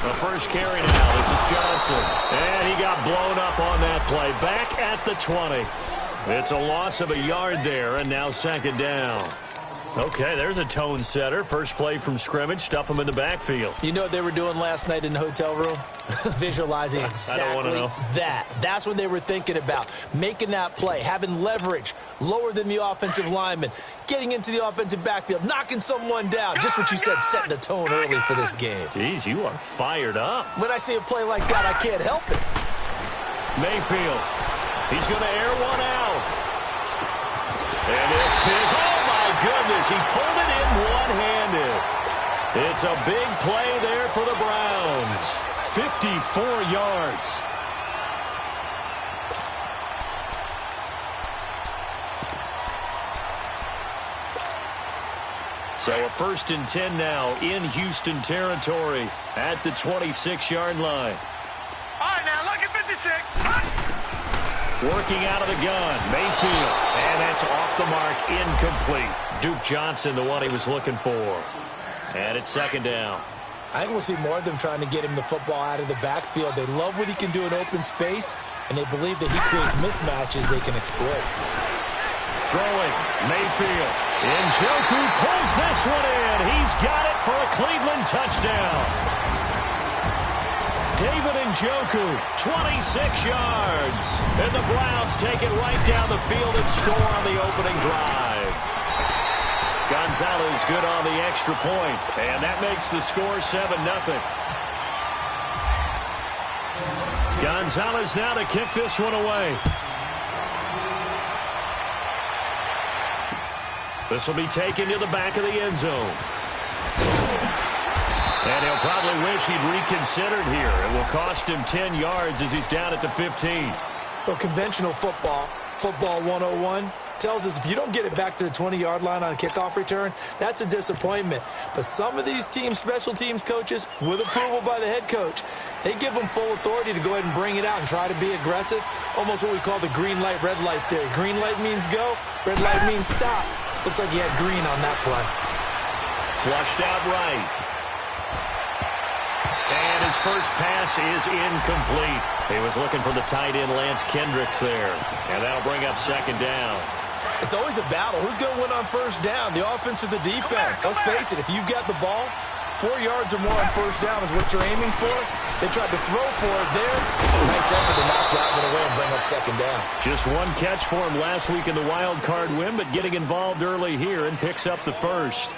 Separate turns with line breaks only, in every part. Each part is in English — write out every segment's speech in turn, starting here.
The first carry now. This is Johnson. And he got blown up on that play. Back at the 20. It's a loss of a yard there, and now second down. Okay, there's a tone setter. First play from scrimmage. Stuff him in the backfield.
You know what they were doing last night in the hotel room? Visualizing exactly that. That's what they were thinking about. Making that play, having leverage, lower than the offensive lineman, getting into the offensive backfield, knocking someone down. Just what you said, setting the tone early for this game.
Jeez, you are fired up.
When I see a play like that, I can't help it.
Mayfield. He's going to air one out. And this is, oh my goodness, he pulled it in one-handed. It's a big play there for the Browns. 54 yards. So a 1st and 10 now in Houston territory at the 26-yard line.
All right, now look at 56.
Working out of the gun, Mayfield. And that's off the mark, incomplete. Duke Johnson, the one he was looking for. And it's second down.
I think we'll see more of them trying to get him the football out of the backfield. They love what he can do in open space, and they believe that he creates mismatches they can exploit.
Throwing, Mayfield. Njoku pulls this one in. He's got it for a Cleveland touchdown. David Njoku, 26 yards. And the Browns take it right down the field and score on the opening drive. Gonzalez good on the extra point. And that makes the score 7-0. Gonzalez now to kick this one away. This will be taken to the back of the end zone. And he'll probably wish he'd reconsidered here. It will cost him 10 yards as he's down at the 15.
Well, conventional football 101, tells us if you don't get it back to the 20-yard line on a kickoff return, that's a disappointment. But some of these teams, special teams coaches, with approval by the head coach, they give them full authority to go ahead and bring it out and try to be aggressive. Almost what we call the green light, red light theory. Green light means go, red light means stop. Looks like he had green on that play.
Flushed out right. And his first pass is incomplete. He was looking for the tight end Lance Kendricks there. And that'll bring up second down.
It's always a battle. Who's going to win on first down, the offense or the defense? Let's face it, if you've got the ball, 4 yards or more on first down is what you're aiming for. They tried to throw for it there. Nice effort to knock that one away and bring up second down.
Just one catch for him last week in the wild card win, but getting involved early here and picks up the first.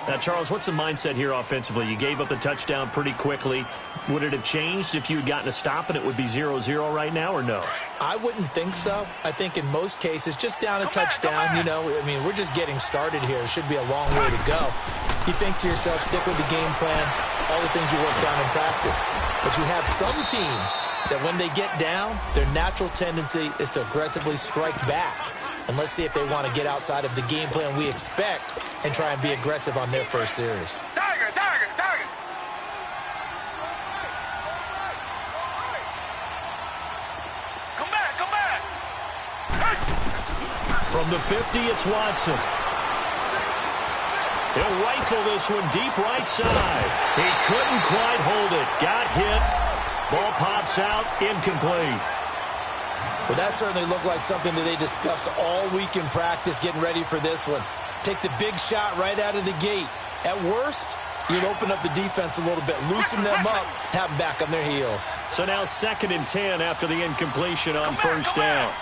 Now, Charles, what's the mindset here offensively? You gave up the touchdown pretty quickly. Would it have changed if you had gotten a stop and it would be 0-0 right now, or no?
I wouldn't think so. I think in most cases, just down a touchdown, you know, I mean, we're just getting started here. It should be a long way to go. You think to yourself, stick with the game plan, all the things you worked on in practice. But you have some teams that when they get down, their natural tendency is to aggressively strike back. And let's see if they want to get outside of the game plan we expect and try and be aggressive on their first series.
Target, target, target. Come back, come back.
From the 50, it's Watson. He'll rifle this one deep right side. He couldn't quite hold it. Got hit. Ball pops out. Incomplete.
Well, that certainly looked like something that they discussed all week in practice getting ready for this one. Take the big shot right out of the gate. At worst, you'll open up the defense a little bit, loosen them up, have them back on their heels.
So now 2nd and 10 after the incompletion on first down.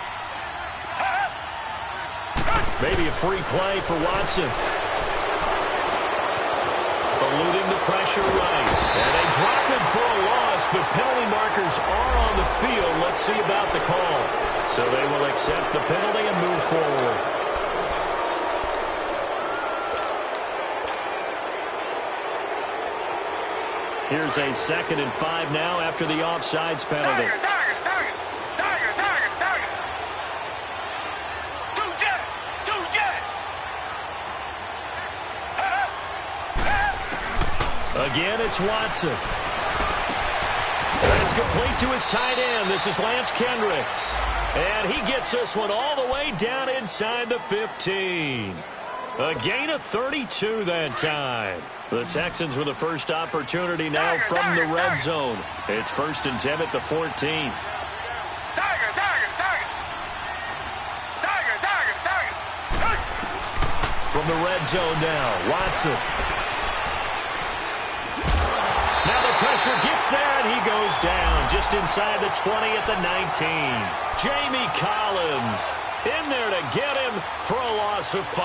Maybe a free play for Watson. Eluding the pressure right. And they drop him for a loss, but penalty markers are on the field. Let's see about the call. So they will accept the penalty and move forward. Here's a 2nd and 5 now after the offsides penalty.
Target, target, target. Target, target, target. Two jet, two jet.
Again, it's Watson. And it's complete to his tight end. This is Lance Kendricks. And he gets this one all the way down inside the 15. A gain of 32 that time. The Texans with the first opportunity now from the red zone. It's 1st and 10 at the 14.
Tiger.
From the red zone now, Watson. Now the pressure gets there, and he goes down just inside the 20 at the 19. Jamie Collins in there to get him for a loss of 5.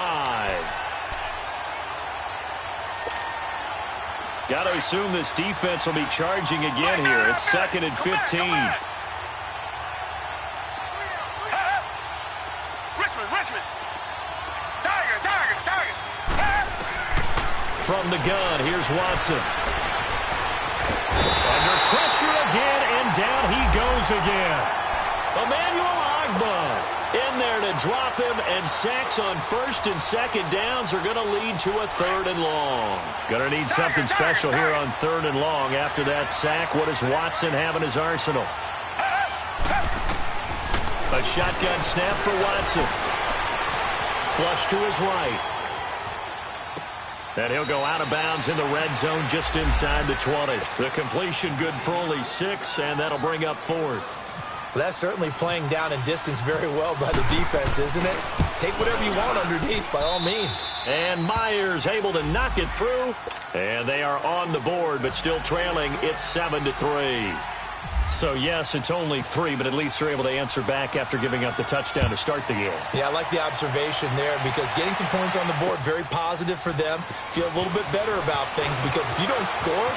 Got to assume this defense will be charging again here. It's 2nd and 15.
Richmond. Tiger.
From the gun, here's Watson. Under pressure again, and down he goes again. Emmanuel Ogbah in there to drop him, and sacks on 1st and 2nd downs are going to lead to a 3rd and long. Going to need something special here on 3rd and long. After that sack, what does Watson have in his arsenal? A shotgun snap for Watson. Flush to his right. And he'll go out of bounds in the red zone just inside the 20. The completion good for only 6, and that'll bring up 4th.
Well, that's certainly playing down and distance very well by the defense, isn't it? Take whatever you want underneath, by all means.
And Myers able to knock it through. And they are on the board, but still trailing. It's 7-3. So, yes, it's only 3, but at least they're able to answer back after giving up the touchdown to start the game.
Yeah, I like the observation there because getting some points on the board, very positive for them. Feel a little bit better about things because if you don't score,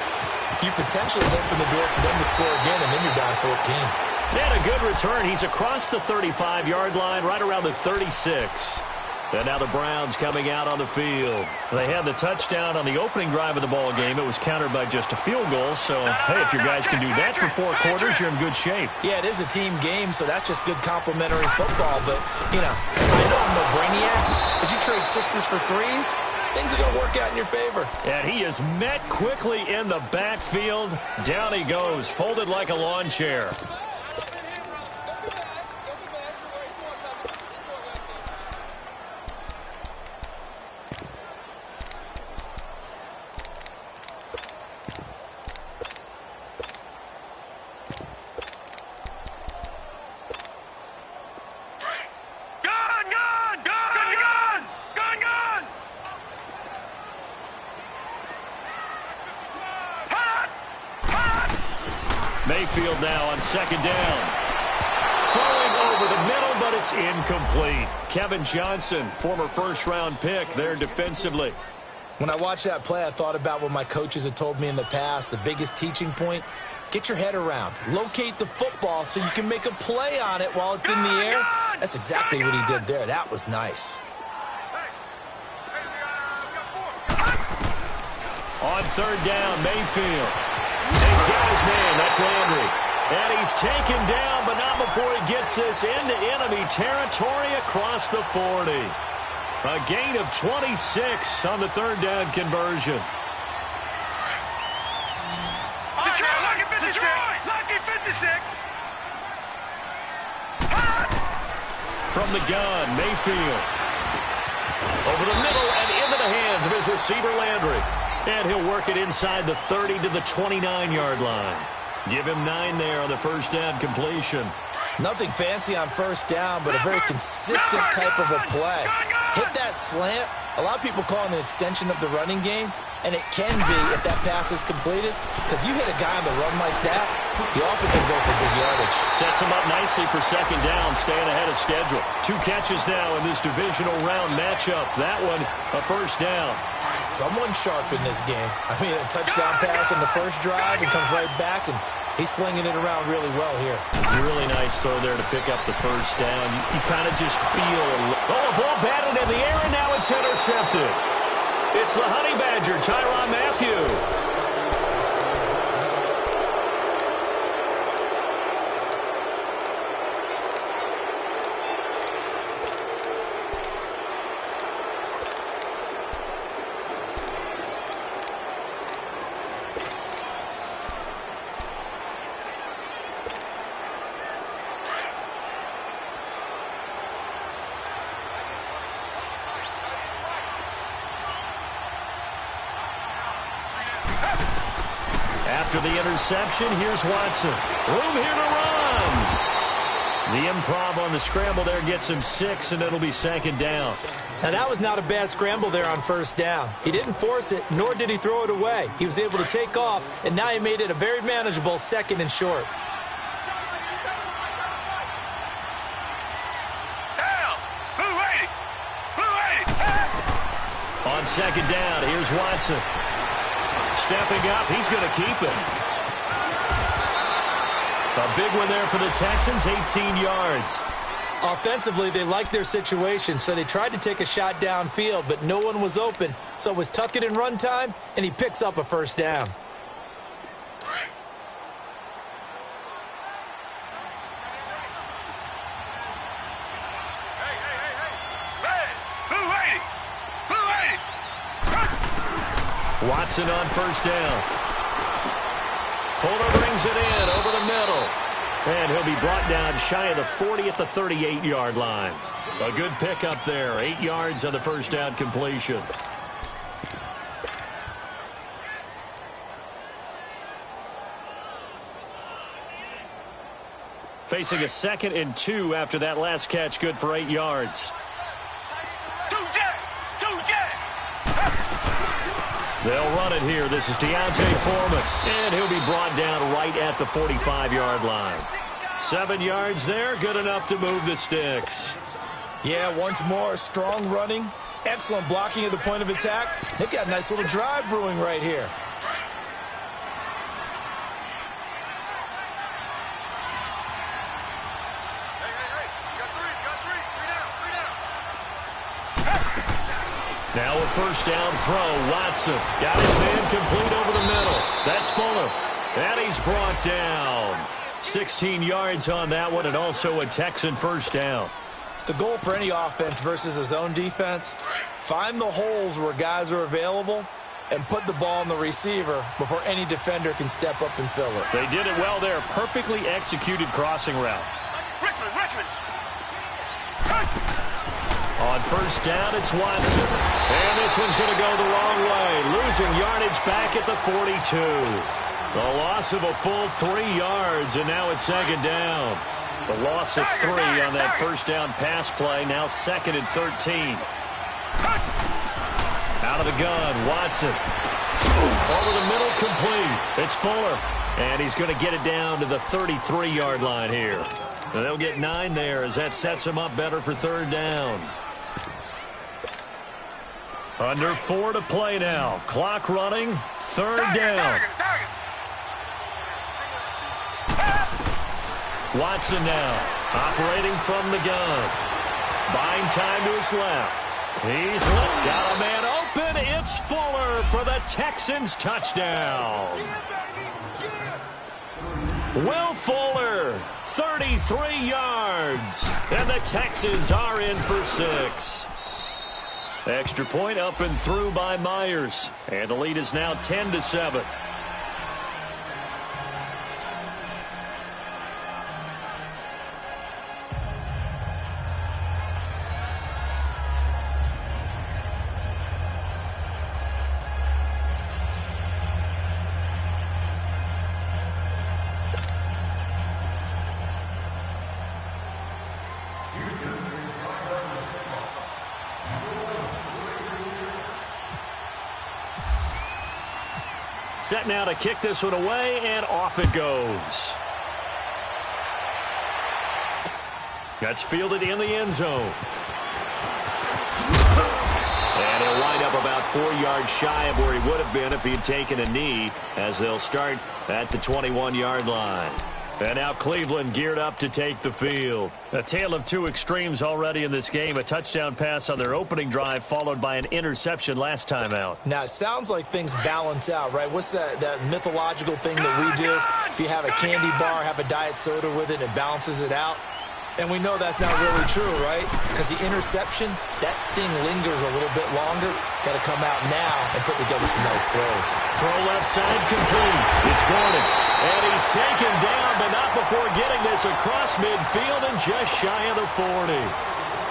you potentially open the door for them to score again, and then you're down 14.
And a good return. He's across the 35-yard line, right around the 36. And now the Browns coming out on the field. They had the touchdown on the opening drive of the ball game. It was countered by just a field goal. So, hey, if your guys can do that for 4 quarters, you're in good shape.
Yeah, it is a team game, so that's just good complimentary football. But, you know, I know I'm no brainiac, but you trade 6s for 3s, things are going to work out in your favor.
And he is met quickly in the backfield. Down he goes, folded like a lawn chair. Mayfield now on 2nd down. Throwing over the middle, but it's incomplete. Kevin Johnson, former first-round pick there defensively.
When I watched that play, I thought about what my coaches had told me in the past. The biggest teaching point, get your head around. Locate the football so you can make a play on it while it's in the air. That's exactly what he did there. That was nice.
On 3rd down, Mayfield. He's got his man. That's Landry. And he's taken down, but not before he gets this into enemy territory across the 40. A gain of 26 on the 3rd down conversion.
Lucky 56! Lucky 56!
From the gun, Mayfield. Over the middle and into the hands of his receiver, Landry. And he'll work it inside the 30 to the 29-yard line. Give him 9 there on the 1st down completion.
Nothing fancy on 1st down, but a very consistent type of a play. Hit that slant. A lot of people call it an extension of the running game, and it can be if that pass is completed, because you hit a guy on the run like that, he often can go for big yardage.
Sets him up nicely for 2nd down, staying ahead of schedule. 2 catches now in this divisional round matchup. That one, a 1st down.
Someone sharp in this game. I mean, a touchdown pass on the first drive and comes right back, and he's flinging it around really well here.
Really nice throw there to pick up the 1st down. You kind of just feel a ball batted in the air, and now it's intercepted. It's the Honey Badger, Tyrann Mathieu. After the interception, here's Watson. Room here to run. The improv on the scramble there gets him 6, and it'll be second down.
Now, that was not a bad scramble there on first down. He didn't force it, nor did he throw it away. He was able to take off, and now he made it a very manageable 2nd and short.
On second down, here's Watson. Stepping up, he's going to keep it. A big one there for the Texans, 18 yards.
Offensively, they liked their situation, so they tried to take a shot downfield, but no one was open. So it was tuck it in run time, and he picks up a first down.
Watson on first down. Fuller brings it in over the middle. And he'll be brought down shy of the 40 at the 38-yard line. A good pickup there. 8 yards on the first down completion. Facing a 2nd and 2 after that last catch. Good for 8 yards. They'll run it here. This is Deontay Foreman. And he'll be brought down right at the 45-yard line. 7 yards there. Good enough to move the sticks.
Yeah, once more, strong running. Excellent blocking at the point of attack. They've got a nice little drive brewing right here.
Now a first down throw. Watson got his man complete over the middle. That's Fuller. And he's brought down. 16 yards on that one, and also a Texan first down.
The goal for any offense versus a zone defense, find the holes where guys are available and put the ball on the receiver before any defender can step up and fill it.
They did it well there. Perfectly executed crossing route.
Richmond.
On first down, it's Watson. And this one's going to go the wrong way. Losing yardage back at the 42. The loss of a full 3 yards, and now it's second down. The loss of 3 on that first down pass play. Now 2nd and 13. Out of the gun, Watson. Over the middle, complete. It's Fuller. And he's going to get it down to the 33-yard line here. And they'll get 9 there as that sets him up better for third down. Under 4 to play now. Clock running. Third down. Watson now operating from the gun. Buying time to his left. He's got a man open. It's Fuller for the Texans touchdown. Will Fuller, 33 yards. And the Texans are in for 6. Extra point up and through by Myers. And the lead is now 10-7. Set now to kick this one away, and off it goes. That's fielded in the end zone. And he'll wind up about 4 yards shy of where he would have been if he had taken a knee, as they'll start at the 21-yard line. And now Cleveland geared up to take the field. A tale of two extremes already in this game. A touchdown pass on their opening drive followed by an interception last time out.
Now, it sounds like things balance out, right? What's that mythological thing that we do? If you have a candy bar, have a diet soda with it, it balances it out. And we know that's not really true, right? Because the interception, that sting lingers a little bit longer. Got to come out now and put together some nice plays.
Throw left side complete. It's Gordon. And he's taken down, but not before getting this across midfield and just shy of the 40.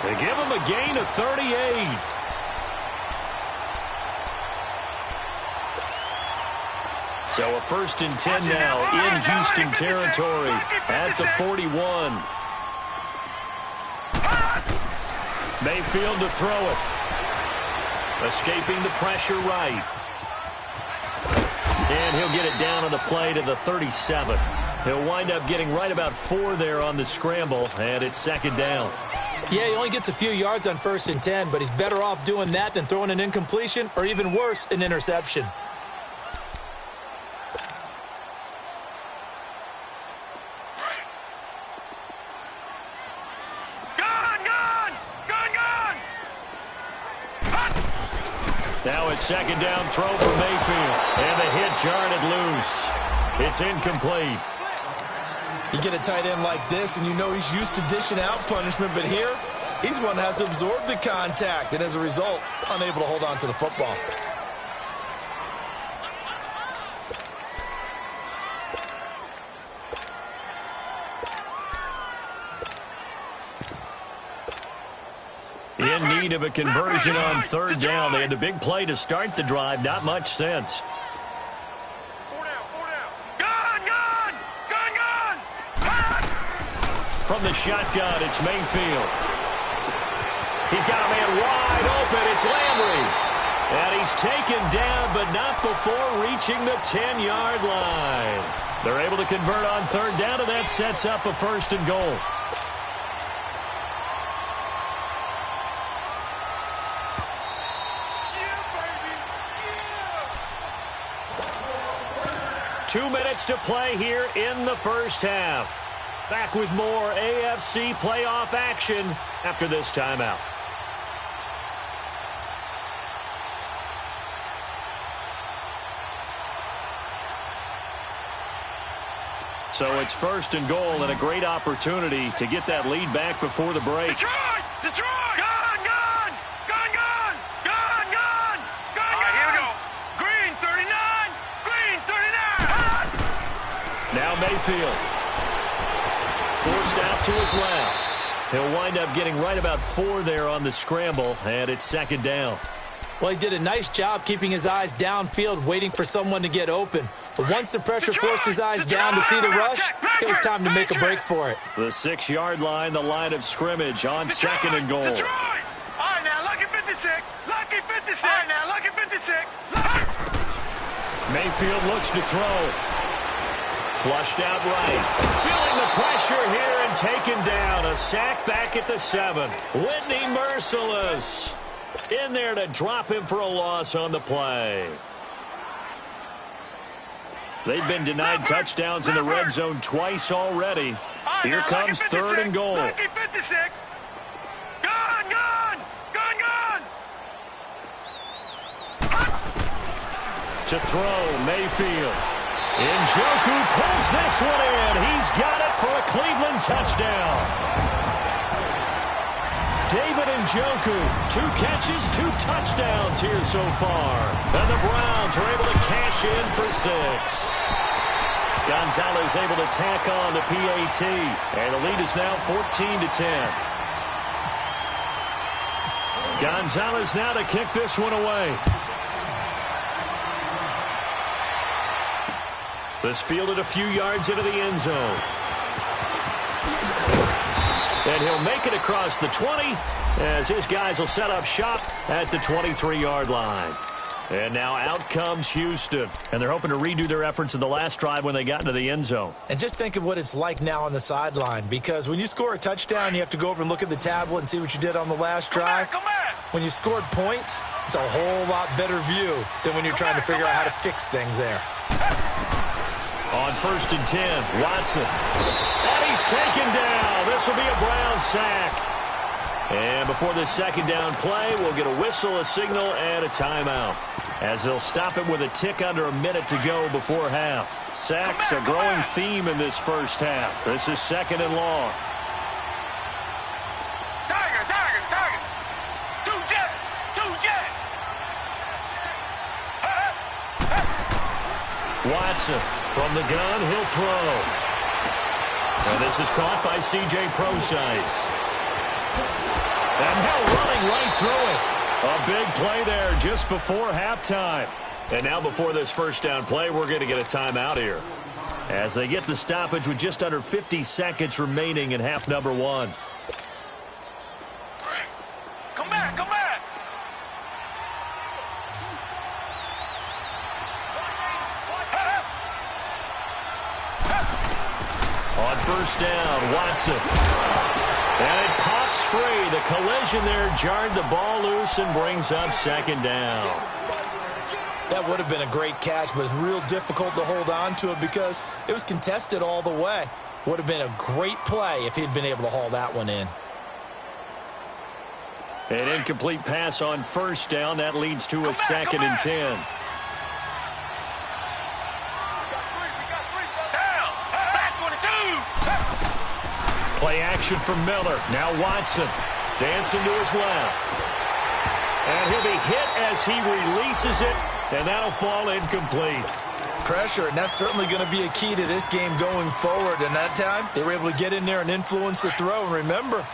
They give him a gain of 38. So a 1st and 10 now in Houston territory at the 41. Mayfield to throw it. Escaping the pressure right. And he'll get it down on the play to the 37. He'll wind up getting right about 4 there on the scramble, and it's 2nd down.
Yeah, he only gets a few yards on 1st and 10, but he's better off doing that than throwing an incompletion or even worse, an interception.
Now a 2nd down throw for Mayfield. And the hit jarred loose. It's incomplete.
You get a tight end like this, and you know he's used to dishing out punishment, but here, he's one that has to absorb the contact, and as a result, unable to hold on to the football.
In need of a conversion on 3rd down. They had the big play to start the drive. Not much sense. From the shotgun, it's Mayfield. He's got a man wide open. It's Landry. And he's taken down, but not before reaching the 10-yard line. They're able to convert on 3rd down, and that sets up a 1st and goal. Yeah, 2 minutes to play here in the 1st half. Back with more AFC playoff action after this timeout. So it's 1st and goal and a great opportunity to get that lead back before the break.
Detroit! Detroit! Gun! Gun! Gun! Gun! Gun! Gun! Gun! All right, here we go. Green 39! Green 39!
Now Mayfield. Forced out to his left. He'll wind up getting right about 4 there on the scramble, and it's 2nd down.
Well, he did a nice job keeping his eyes downfield, waiting for someone to get open. But once the pressure forced his eyes down to see the rush, it was time to make a break for it.
The 6-yard line, the line of scrimmage on 2nd and goal.
Detroit! All right, now, lucky 56. Lucky 56. All right, now, lucky 56.
Mayfield looks to throw. Flushed out right. Feeling the pressure here and taken down. A sack back at the 7. Whitney Merciless in there to drop him for a loss on the play. They've been denied touchdowns in the red zone twice already. Here comes 3rd and goal.
Lucky 56. Gun! Gun! Gun! Gun!
To throw, Mayfield. Njoku pulls this one in. He's got it for a Cleveland touchdown. David Njoku, 2 catches, 2 touchdowns here so far. And the Browns are able to cash in for 6. Gonzalez able to tack on the PAT. And the lead is now 14-10. Gonzalez now to kick this one away. This fielded a few yards into the end zone. And he'll make it across the 20 as his guys will set up shop at the 23-yard line. And now out comes Houston. And they're hoping to redo their efforts in the last drive when they got into the end zone.
And just think of what it's like now on the sideline, because when you score a touchdown, you have to go over and look at the tablet and see what you did on the last drive.
Come back.
When you scored points, it's a whole lot better view than when you're trying to figure out how to fix things there.
On 1st and 10, Watson. And he's taken down. This will be a Brown sack. And before this 2nd down play, we'll get a whistle, a signal, and a timeout, as they'll stop it with a tick under a minute to go before half. Sacks a growing theme in this 1st half. This is 2nd and long.
Tiger, tiger, tiger. 2 jet, 2 jet.
Watson from the gun, he'll throw. And this is caught by C.J. Prosise. And now running right through it. A big play there just before halftime. And now before this first down play, we're going to get a timeout here, as they get the stoppage with just under 50 seconds remaining in half number one.
Come back, come back.
On first down, Watson. And it pops free. The collision there jarred the ball loose and brings up second down.
That would have been a great catch, but it's real difficult to hold on to it because it was contested all the way. Would have been a great play if he'd been able to haul that one in.
An incomplete pass on first down. That leads to a second and 10.
Down. Back 22.
Play action from Miller. Now Watson dancing to his left. And he'll be hit as he releases it, and that'll fall incomplete.
Pressure, and that's certainly going to be a key to this game going forward. And that time, they were able to get in there and influence the throw. And remember,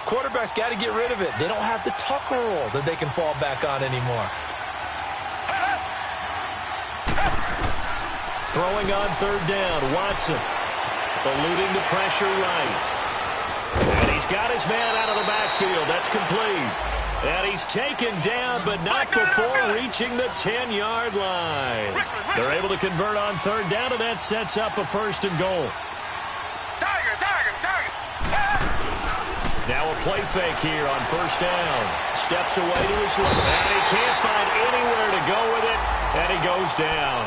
quarterbacks got to get rid of it. They don't have the Tucker rule that they can fall back on anymore.
Throwing on third down, Watson eluding the pressure right. And he's got his man out of the backfield. That's complete. And he's taken down, but not before reaching the 10-yard line. They're able to convert on third down, and that sets up a first and goal.
Tiger.
Now a play fake here on first down. Steps away to his left. And he can't find anywhere to go with it, and he goes down.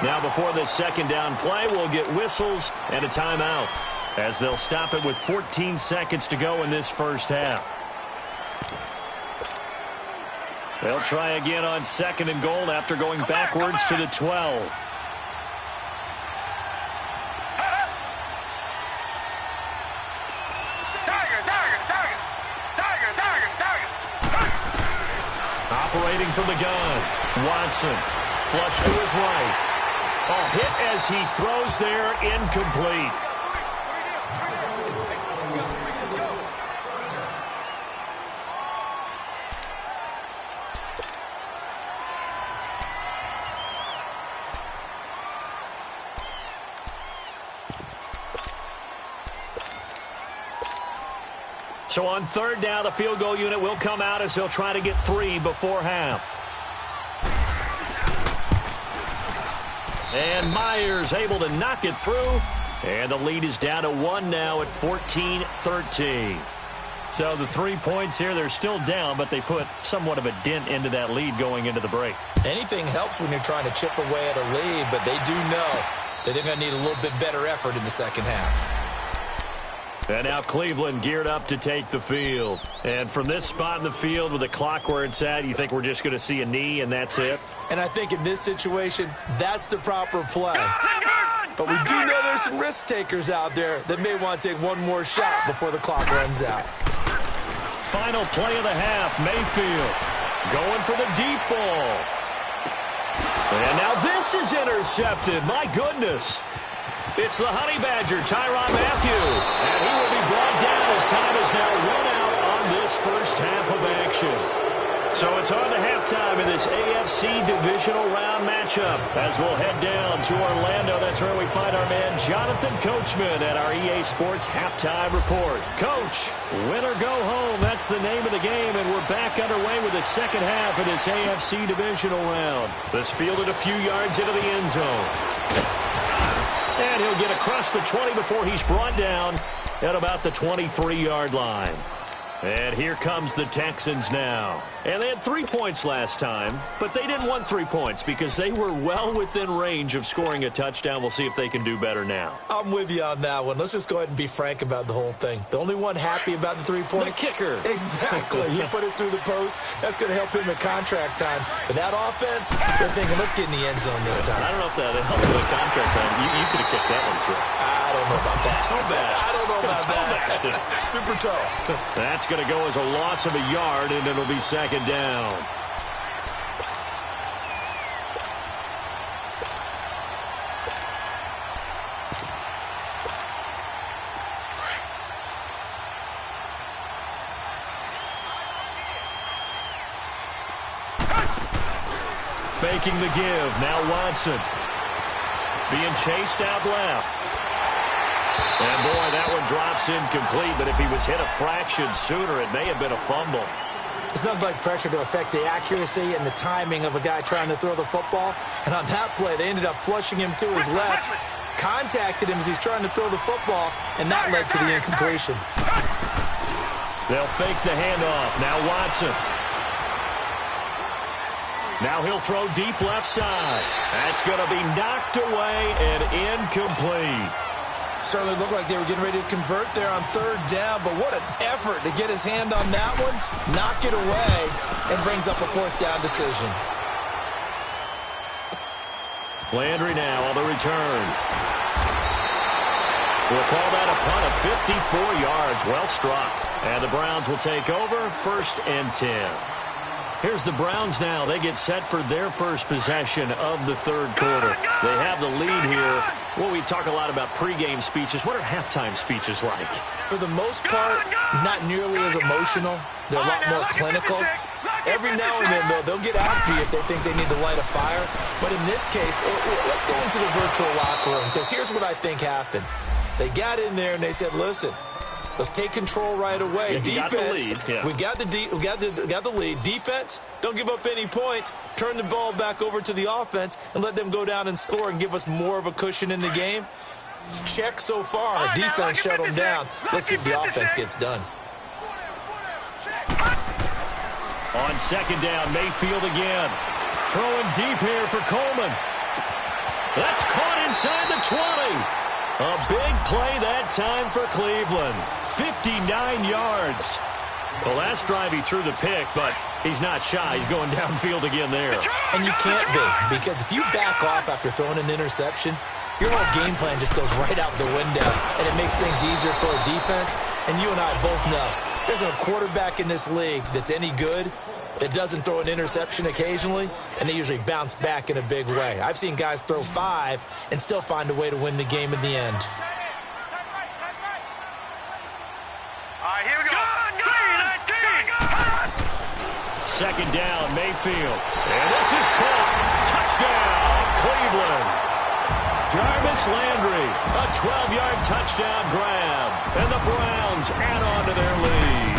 Now before this second down play, we'll get whistles and a timeout, as they'll stop it with 14 seconds to go in this first half. They'll try again on second and goal after going backwards to the 12. Operating from the gun, Watson, flush to his right. A hit as he throws there, incomplete. So on third down, the field goal unit will come out as they'll try to get 3 before half. And Myers able to knock it through. And the lead is down to 1 now at 14-13. So the 3 points here, they're still down, but they put somewhat of a dent into that lead going into the break.
Anything helps when you're trying to chip away at a lead, but they do know that they're going to need a little bit better effort in the second half.
And now Cleveland geared up to take the field. And from this spot in the field with the clock where it's at, you think we're just going to see a knee and that's it?
And I think in this situation, that's the proper play. But we do know there's some risk takers out there that may want to take one more shot before the clock runs out.
Final play of the half, Mayfield going for the deep ball. And now this is intercepted. My goodness. It's the Honey Badger, Tyrann Mathieu. And he will be brought down as time is now run out on this first half of action. So it's on to halftime in this AFC divisional round matchup as we'll head down to Orlando. That's where we find our man Jonathan Coachman at our EA Sports Halftime Report. Coach, win or go home, that's the name of the game, and we're back underway with the second half of this AFC divisional round. This fielded a few yards into the end zone. And he'll get across the 20 before he's brought down at about the 23-yard line. And here comes the Texans now. And they had 3 points last time, but they didn't want 3 points because they were well within range of scoring a touchdown. We'll see if they can do better now.
I'm with you on that one. Let's just go ahead and be frank about the whole thing. The only one happy about the 3-point.
The kicker.
Exactly. He put it through the post. That's going to help him in contract time. But that offense, they're thinking, let's get in the end zone this time.
I don't know if that helped with contract time. You could have kicked that one through.
I don't know about that.
Toe bash.
I don't know about
that.
Super toe.
That's going to go as a loss of a yard, and it'll be second down. taking the give. Now Watson being chased out left. And, boy, that one drops incomplete. But if he was hit a fraction sooner, it may have been a fumble.
It's nothing like pressure to affect the accuracy and the timing of a guy trying to throw the football. And on that play, they ended up flushing him to his left, contacted him as he's trying to throw the football, and that led to the incompletion.
They'll fake the handoff. Now Watson. Now he'll throw deep left side. That's going to be knocked away and incomplete.
Certainly looked like they were getting ready to convert there on third down, but what an effort to get his hand on that one, knock it away, and brings up a fourth down decision.
Landry now on the return. We'll call that a punt of 54 yards. Well struck. And the Browns will take over, 1st and 10. Here's the Browns now. They get set for their first possession of the third quarter. They have the lead here. Well, we talk a lot about pregame speeches. What are halftime speeches like?
For the most part, not nearly as emotional. They're a lot more clinical. Every now and then, though, they'll get after you if they think they need to light a fire. But in this case, let's go into the virtual locker room, because here's what I think happened. They got in there and they said, listen, let's take control right away.
Yeah,
defense,
we
got the lead. Defense, don't give up any points. Turn the ball back over to the offense and let them go down and score and give us more of a cushion in the game. Check so far. Defense shut them down. Let's see if the offense gets done.
On second down, Mayfield again. Throwing deep here for Coleman. That's caught inside the 20. A big play that time for Cleveland. 59 yards. The last drive he threw the pick, but he's not shy. He's going downfield again there.
And you can't be, because if you back off after throwing an interception, your whole game plan just goes right out the window, and it makes things easier for a defense. And you and I both know there's a quarterback in this league that's any good that doesn't throw an interception occasionally, and they usually bounce back in a big way. I've seen guys throw 5 and still find a way to win the game in the end.
All right, here we go.
Second down, Mayfield. And this is caught. Touchdown, Cleveland. Jarvis Landry, a 12-yard touchdown grab. And the Browns add on to their lead.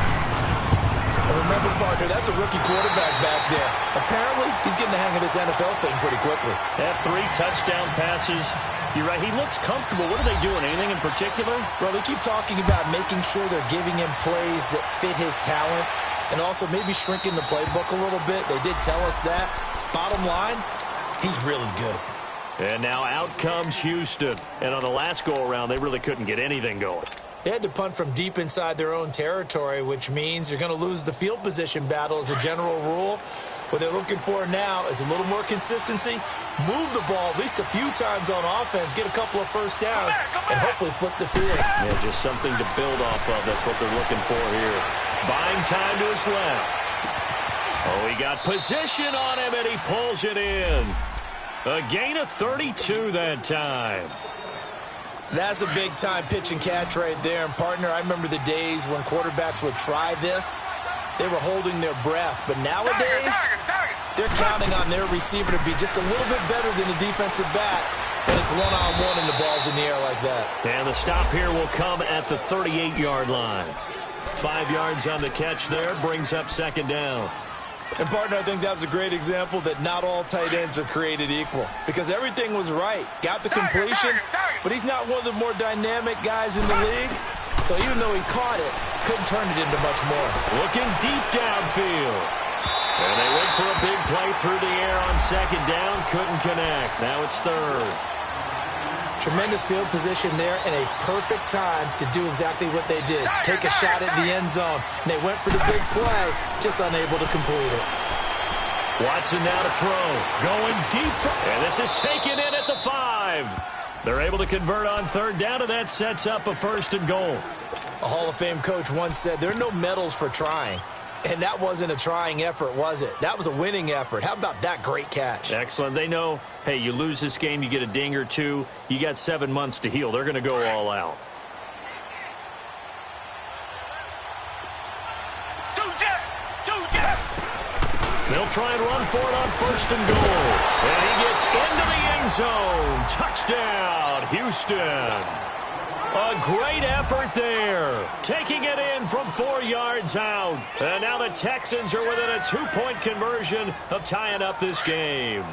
And remember, partner, that's a rookie quarterback back there. Apparently, he's getting the hang of this NFL thing pretty quickly.
Have 3 touchdown passes. You're right, he looks comfortable. What are they doing? Anything in particular?
Well, they keep talking about making sure they're giving him plays that fit his talents and also maybe shrinking the playbook a little bit. They did tell us that. Bottom line, he's really good.
And now out comes Houston. And on the last go-around, they really couldn't get anything going.
They had to punt from deep inside their own territory, which means you're going to lose the field position battle as a general rule. What they're looking for now is a little more consistency, move the ball at least a few times on offense, get a couple of first downs, and hopefully flip the field.
Yeah, just something to build off of. That's what they're looking for here. Buying time to his left. Oh, he got position on him, and he pulls it in. A gain of 32 that time.
That's a big-time pitch and catch right there. And, partner, I remember the days when quarterbacks would try this. They were holding their breath. But nowadays, they're counting on their receiver to be just a little bit better than a defensive back when it's one-on-one and the ball's in the air like that.
And the stop here will come at the 38-yard line. 5 yards on the catch there, brings up second down.
And, partner, I think that was a great example that not all tight ends are created equal, because everything was right. Got the completion, but he's not one of the more dynamic guys in the league. So even though he caught it, couldn't turn it into much more.
Looking deep downfield. And they went for a big play through the air on second down. Couldn't connect. Now it's third.
Tremendous field position there and a perfect time to do exactly what they did. Take a shot at the end zone. And they went for the big play, just unable to complete it.
Watson now to throw. Going deep. And this is taken in at the 5. They're able to convert on third down, and that sets up a first and goal.
A Hall of Fame coach once said, there are no medals for trying. And that wasn't a trying effort, was it? That was a winning effort. How about that great catch?
Excellent. They know, hey, you lose this game, you get a ding or two. You got 7 months to heal. They're going to go all out. He'll try and run for it on 1st and goal. And he gets into the end zone. Touchdown, Houston. A great effort there. Taking it in from 4 yards out. And now the Texans are within a 2-point conversion of tying up this game.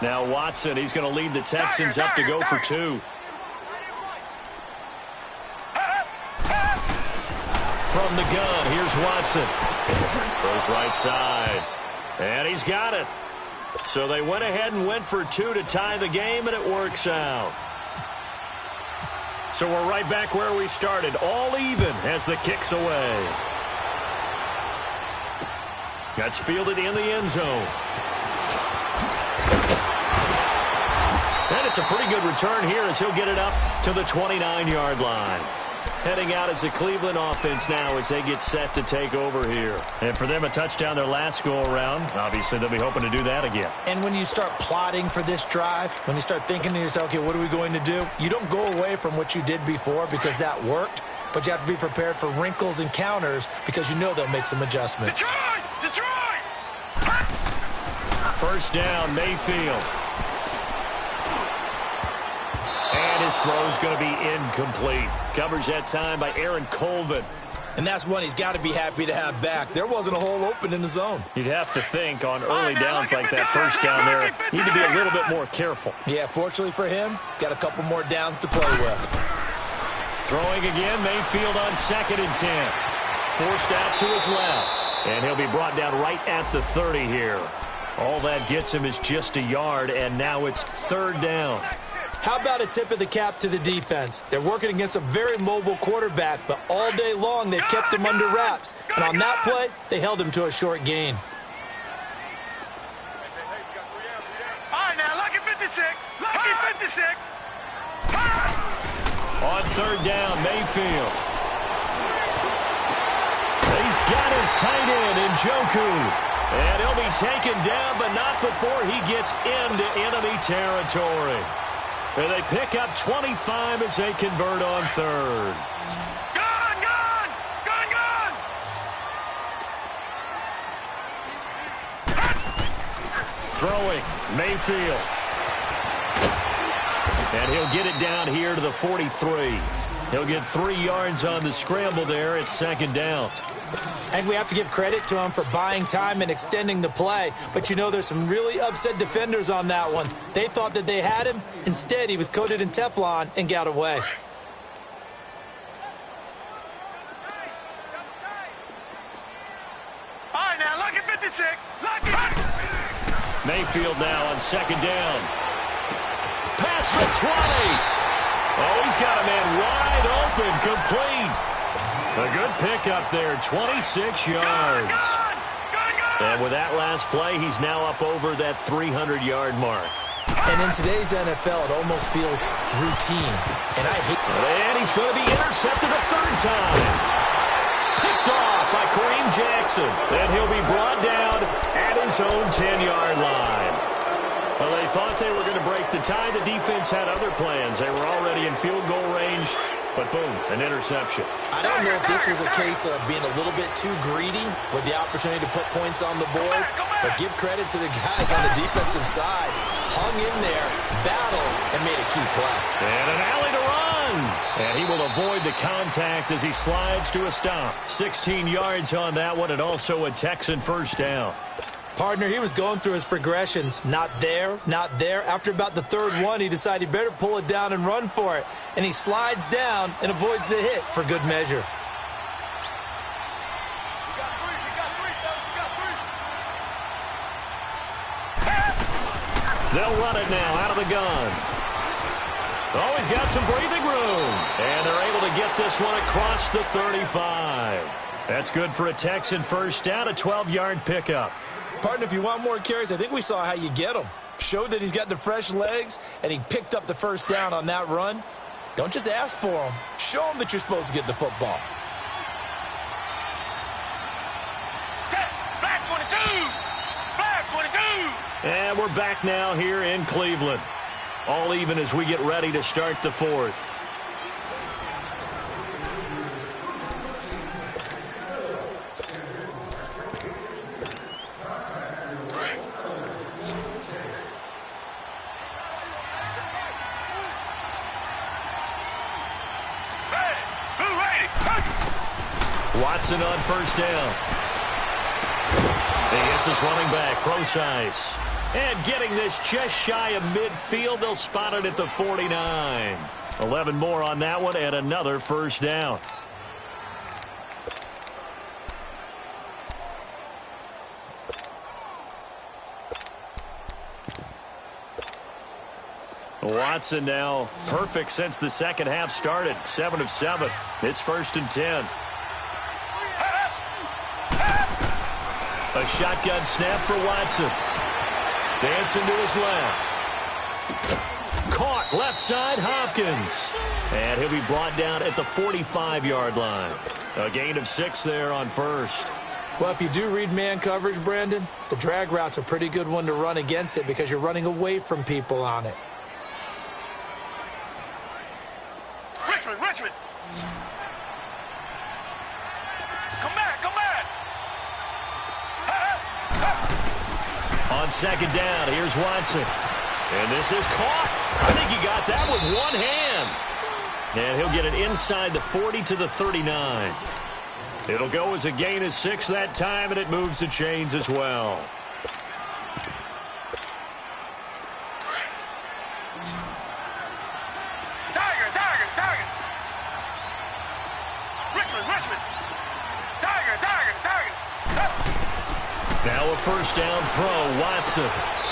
Now Watson, he's going to lead the Texans up to go for 2. From the gun, here's Watson. Goes right side. And he's got it. So they went ahead and went for 2 to tie the game, and it works out. So we're right back where we started, all even as the kick's away. That's fielded in the end zone. And it's a pretty good return here as he'll get it up to the 29-yard line. Heading out as the Cleveland offense now as they get set to take over here. And for them, a touchdown their last go-around. Obviously, they'll be hoping to do that again.
And when you start plotting for this drive, when you start thinking to yourself, okay, what are we going to do? You don't go away from what you did before because that worked, but you have to be prepared for wrinkles and counters because you know they'll make some adjustments.
Detroit!
1st down, Mayfield. And his throw's going to be incomplete. Covers that time by Aaron Colvin.
And that's one he's got to be happy to have back. There wasn't a hole open in the zone.
You'd have to think on early downs like that 1st down there, need to be a little bit more careful.
Yeah, fortunately for him, got a couple more downs to play with.
Throwing again, Mayfield on 2nd and 10. Forced out to his left. And he'll be brought down right at the 30 here. All that gets him is just a yard, and now it's 3rd down.
How about a tip of the cap to the defense? They're working against a very mobile quarterback, but all day long they've kept him under wraps. And on that play, they held him to a short gain.
All right, now, lucky 56. Lucky 56.
On 3rd down, Mayfield. He's got his tight end in Njoku. And he'll be taken down, but not before he gets into enemy territory. And they pick up 25 as they convert on 3rd.
Gun!
Throwing, Mayfield. And he'll get it down here to the 43. He'll get 3 yards on the scramble there at 2nd down.
And we have to give credit to him for buying time and extending the play. But you know there's some really upset defenders on that one. They thought that they had him. Instead, he was coated in Teflon and got away.
All right, now, lucky 56. Lucky.
Mayfield now on 2nd down. Pass for 20. Oh, he's got a man wide open, complete. A good pickup there, 26 yards. And with that last play, he's now up over that 300-yard mark.
And in today's NFL, it almost feels routine. And I hate it.
And he's going to be intercepted a 3rd time. Picked off by Kareem Jackson. And he'll be brought down at his own 10-yard line. Well, they thought they were going to break the tie. The defense had other plans. They were already in field goal range. But boom, an interception.
I don't know if this was a case of being a little bit too greedy with the opportunity to put points on the board, but give credit to the guys on the defensive side. Hung in there, battled, and made a key play.
And an alley to run. And he will avoid the contact as he slides to a stop. 16 yards on that one, and also a Texan 1st down.
Partner, he was going through his progressions. Not there, not there. After about the 3rd one, he decided he better pull it down and run for it. And he slides down and avoids the hit for good measure.
They'll run it now out of the gun. Oh, he's got some breathing room. And they're able to get this one across the 35. That's good for a Texan 1st down, a 12-yard pickup.
Partner, if you want more carries, I think we saw how you get him. Showed that he's got the fresh legs, and he picked up the 1st down on that run. Don't just ask for him. Show him that you're supposed to get the football.
Black 22. Black 22.
And we're back now here in Cleveland. All even as we get ready to start the 4th. Watson on first down. He hits his running back, Procise. And getting this just shy of midfield, they'll spot it at the 49. 11 more on that one and another first down. Watson now perfect since the second half started. 7 of 7. It's 1st and 10. A shotgun snap for Watson. Dancing to his left. Caught left side, Hopkins. And he'll be brought down at the 45-yard line. A gain of 6 there on first.
Well, if you do read man coverage, Brandon, the drag route's a pretty good one to run against it because you're running away from people on it.
Richmond. Come back.
On second down, here's Watson. And this is caught. I think he got that with one hand. And he'll get it inside the 40 to the 39. It'll go as a gain of 6 that time, and it moves the chains as well.
Richmond. Tiger.
Now a first down throw, Watson.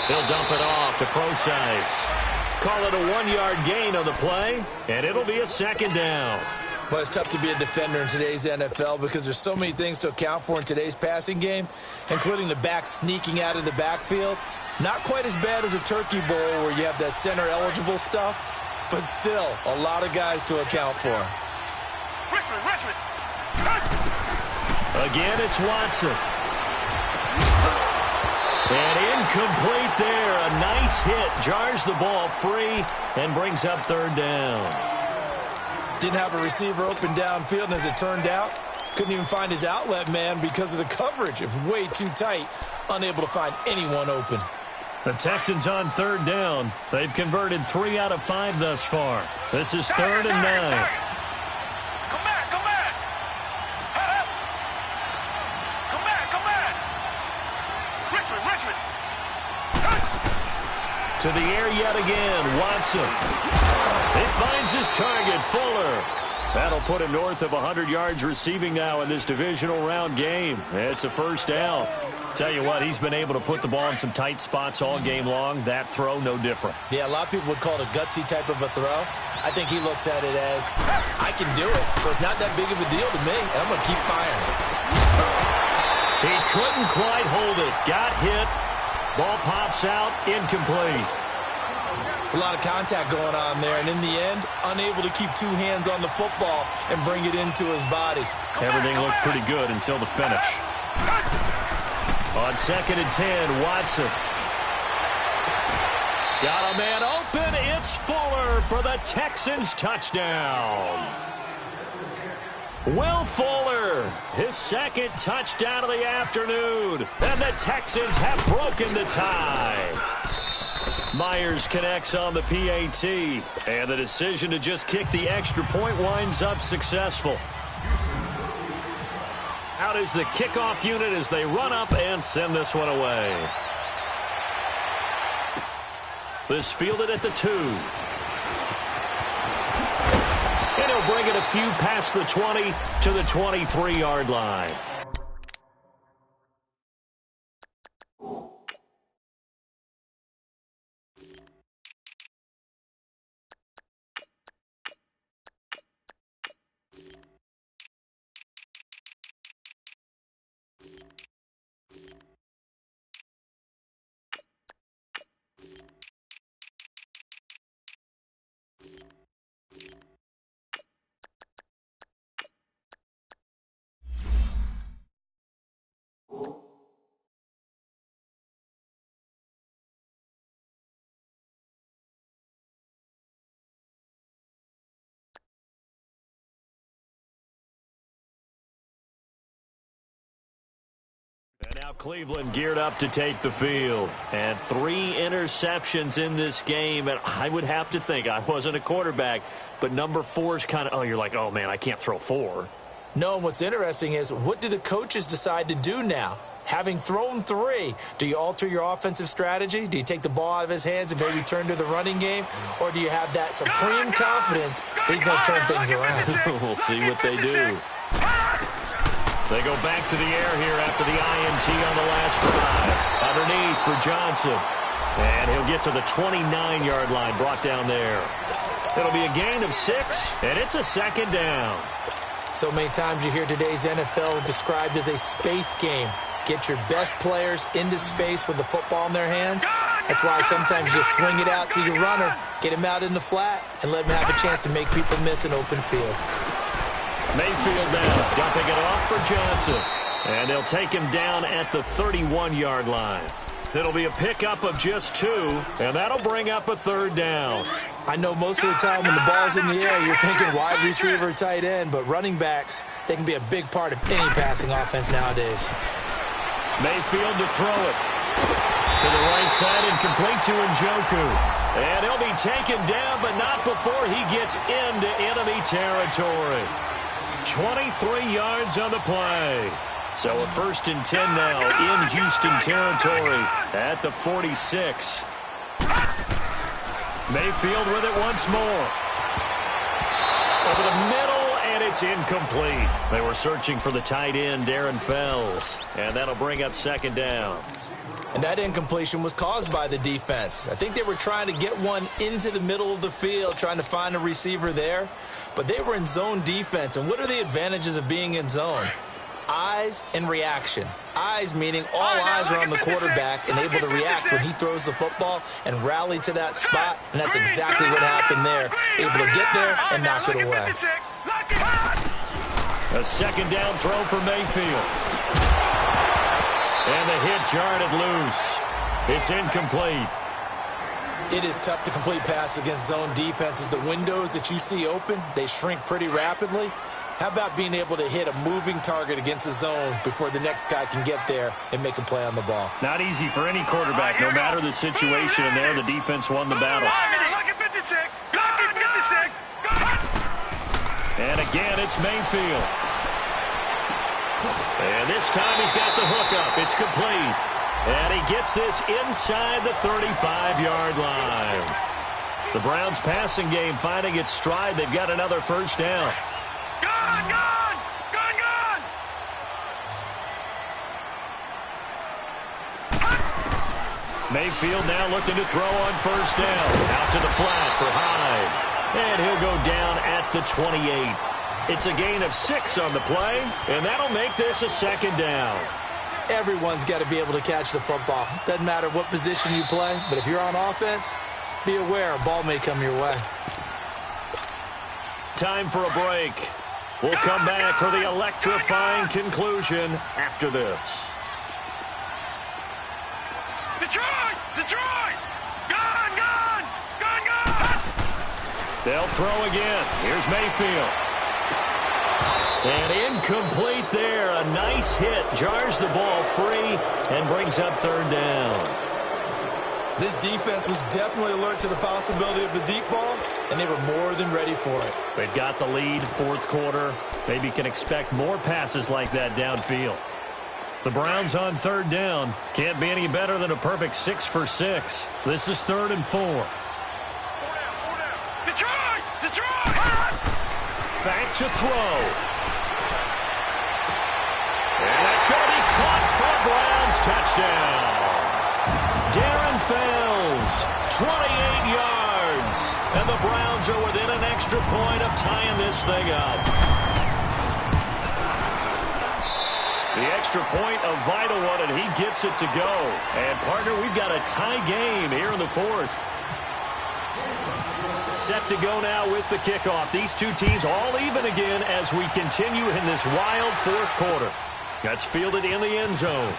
He'll dump it off to Procise. Call it a 1-yard gain on the play, and it'll be a second down.
Well, it's tough to be a defender in today's NFL because there's so many things to account for in today's passing game, including the back sneaking out of the backfield. Not quite as bad as a turkey bowl where you have that center-eligible stuff, but still a lot of guys to account for.
Richmond.
Again, it's Watson. And incomplete there. A nice hit. Jars the ball free and brings up third down.
Didn't have a receiver open downfield, and as it turned out, couldn't even find his outlet man because of the coverage. It was way too tight. Unable to find anyone open.
The Texans on third down. They've converted 3 out of 5 thus far. This is 3rd and 9.
Come back. Richmond.
To the air yet again, Watson. He finds his target, Fuller. That'll put him north of 100 yards receiving now in this divisional round game. It's a first down. Tell you what, he's been able to put the ball in some tight spots all game long. That throw, no different.
Yeah, a lot of people would call it a gutsy type of a throw. I think he looks at it as, I can do it, so it's not that big of a deal to me, and I'm going to keep firing.
He couldn't quite hold it. Got hit. Ball pops out, incomplete.
It's a lot of contact going on there, and in the end, unable to keep 2 hands on the football and bring it into his body.
Everything looked pretty good until the finish. On 2nd and 10, Watson. Got a man open. It's Fuller for the Texans touchdown. Will Fuller, his 2nd touchdown of the afternoon. And the Texans have broken the tie. Myers connects on the PAT. And the decision to just kick the extra point winds up successful. Out is the kickoff unit as they run up and send this one away. This fielded at the 2. And he'll bring it a few past the 20 to the 23-yard line. And now Cleveland geared up to take the field. And 3 interceptions in this game. And I would have to think, I wasn't a quarterback, but number 4 is kind of, you're like, oh, man, I can't throw 4.
No, and what's interesting is, what do the coaches decide to do now? Having thrown 3, do you alter your offensive strategy? Do you take the ball out of his hands and maybe turn to the running game? Or do you have that supreme confidence he's going to turn things around?
We'll see what they do. They go back to the air here after the INT on the last drive. Underneath for Johnson. And he'll get to the 29-yard line, brought down there. It'll be a gain of 6, and it's a second down.
So many times you hear today's NFL described as a space game. Get your best players into space with the football in their hands. That's why sometimes you swing it out to your runner, get him out in the flat, and let him have a chance to make people miss an open field.
Mayfield now, dumping it off for Johnson. And they'll take him down at the 31-yard line. It'll be a pickup of just 2, and that'll bring up a third down.
I know most of the time when the ball's in the air, you're thinking wide receiver, tight end, but running backs, they can be a big part of any passing offense nowadays.
Mayfield to throw it. To the right side and complete to Njoku. And he'll be taken down, but not before he gets into enemy territory. 23 yards on the play. So a 1st and 10 now in Houston territory at the 46. Mayfield with it once more. Over the middle, and it's incomplete. They were searching for the tight end, Darren Fells, and that'll bring up second down.
And that incompletion was caused by the defense. I think they were trying to get one into the middle of the field, trying to find a receiver there, but they were in zone defense. And what are the advantages of being in zone? Eyes and reaction. Eyes meaning all eyes are on the quarterback and able to react when he throws the football and rally to that spot, and that's exactly what happened there. Able to get there and knock it away.
A second down throw for Mayfield. And the hit jarred it loose. It's incomplete.
It is tough to complete passes against zone defenses. The windows that you see open, they shrink pretty rapidly. How about being able to hit a moving target against a zone before the next guy can get there and make a play on the ball?
Not easy for any quarterback, no matter the situation. And there, the defense won the battle. And again, it's Mayfield. And this time he's got the hookup. It's complete. And he gets this inside the 35-yard line. The Browns' passing game finding its stride. They've got another first down. Mayfield now looking to throw on first down. Out to the flat for Hyde. And he'll go down at the 28. It's a gain of 6 on the play, and that'll make this a second down.
Everyone's got to be able to catch the football. Doesn't matter what position you play, but if you're on offense, be aware a ball may come your way.
Time for a break. We'll come back for the electrifying conclusion after this.
Detroit! Detroit! Gone! Gone! Gone! Gone!
They'll throw again. Here's Mayfield. And incomplete there. A nice hit. Jars the ball free and brings up third down.
This defense was definitely alert to the possibility of the deep ball, and they were more than ready for it.
They've got the lead, fourth quarter. Maybe can expect more passes like that downfield. The Browns on third down. Can't be any better than a perfect 6 for 6. This is 3rd and 4.
Detroit! Detroit!
Back to throw. And that's going to be caught for a Browns touchdown. Darren Fells, 28 yards. And the Browns are within an extra point of tying this thing up. The extra point, a vital one, and he gets it to go. And, partner, we've got a tie game here in the 4th. Set to go now with the kickoff. These two teams all even again as we continue in this wild 4th quarter. That's fielded in the end zone.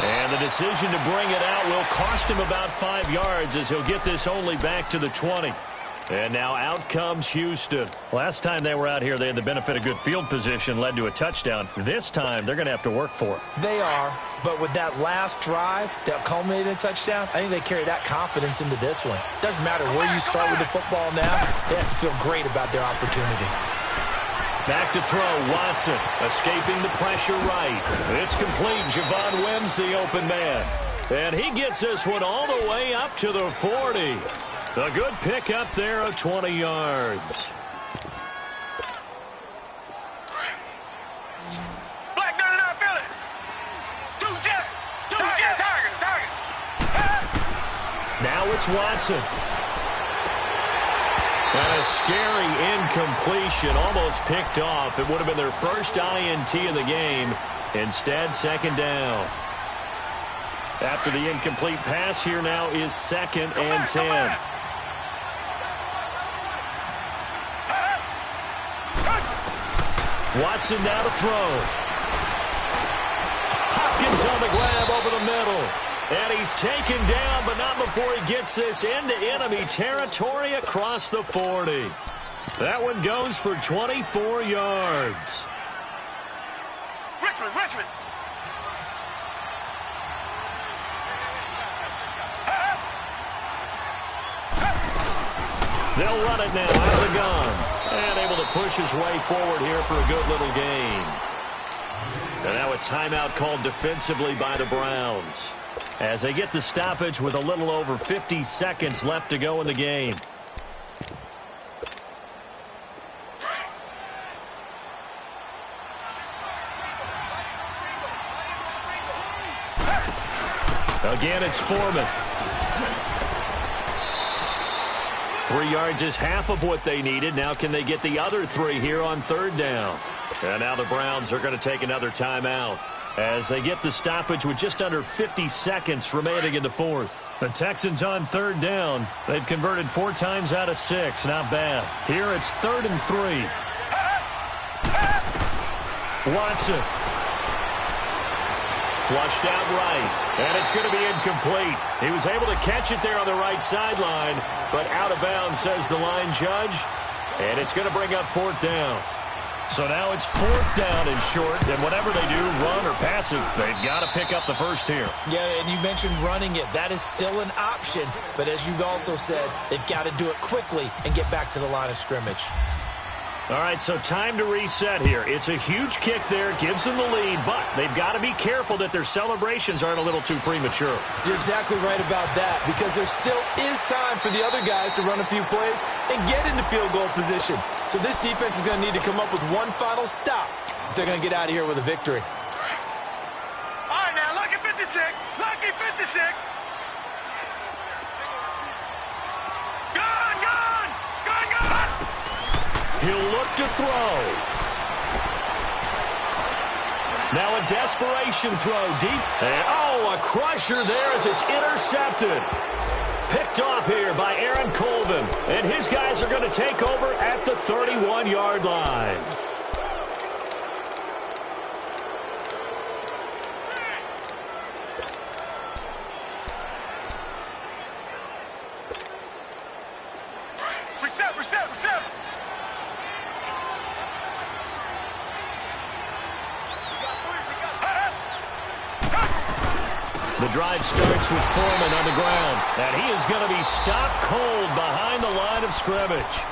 And the decision to bring it out will cost him about 5 yards as he'll get this only back to the 20. And now out comes Houston. Last time they were out here, they had the benefit of good field position, led to a touchdown. This time, they're going to have to work for it.
They are, but with that last drive that culminated in a touchdown, I think they carry that confidence into this one. Doesn't matter where you start with the football now, they have to feel great about their opportunity.
Back to throw, Watson, escaping the pressure right. It's complete. Javon Wims, the open man. And he gets this one all the way up to the 40. A good pick up there of 20 yards.
Black 99 Philly. Two-jet, target.
Now it's Watson. And a scary incompletion, almost picked off. It would have been their first INT of the game. Instead, second down. After the incomplete pass, here now is 2nd and 10. Watson now to throw. Hopkins on the grab over the middle. And he's taken down, but not before he gets this into enemy territory across the 40. That one goes for 24 yards.
Richmond.
They'll run it now out of the gun. And able to push his way forward here for a good little gain. And now a timeout called defensively by the Browns, as they get the stoppage with a little over 50 seconds left to go in the game. Again, it's Foreman. 3 yards is half of what they needed. Now can they get the other 3 here on 3rd down? And now the Browns are going to take another timeout as they get the stoppage with just under 50 seconds remaining in the 4th. The Texans on 3rd down. They've converted 4 times out of 6. Not bad. Here it's 3rd and 3. Watson. Flushed out right. And it's going to be incomplete. He was able to catch it there on the right sideline, but out of bounds, says the line judge. And it's going to bring up 4th down. So now it's 4th down and short, and whatever they do, run or pass it, they've got to pick up the first here.
Yeah, and you mentioned running it. That is still an option, but as you've also said, they've got to do it quickly and get back to the line of scrimmage.
All right, so time to reset here. It's a huge kick there, gives them the lead, but they've got to be careful that their celebrations aren't a little too premature.
You're exactly right about that, because there still is time for the other guys to run a few plays and get into field goal position. So this defense is going to need to come up with one final stop if they're going to get out of here with a victory.
All right, now, lucky 56. Lucky 56. Gun.
He'll look to throw. Now a desperation throw deep. And, a crusher there as it's intercepted. Picked off here by Aaron Colvin. And his guys are going to take over at the 31-yard line.
Reset.
The drive starts with Foreman on the ground, and he is going to be stopped cold behind the line of scrimmage.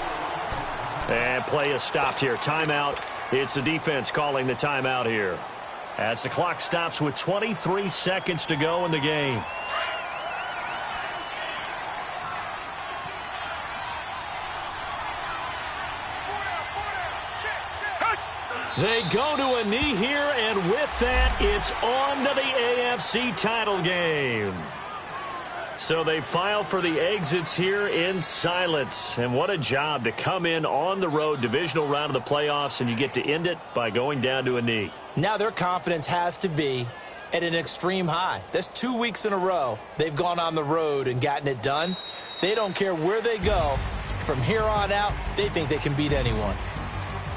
And play is stopped here. Timeout. It's the defense calling the timeout here, as the clock stops with 23 seconds to go in the game. They go to a knee here, and with that, it's on to the AFC title game. So they file for the exits here in silence. And what a job to come in on the road, divisional round of the playoffs, and you get to end it by going down to a knee.
Now their confidence has to be at an extreme high. That's 2 weeks in a row they've gone on the road and gotten it done. They don't care where they go. From here on out, they think they can beat anyone.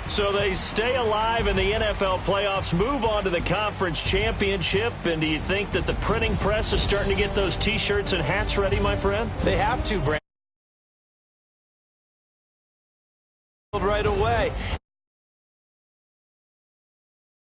So they stay alive in the NFL playoffs, move on to the conference championship. And do you think that the printing press is starting to get those T-shirts and hats ready, my friend?
They have to, Brandon. Right away.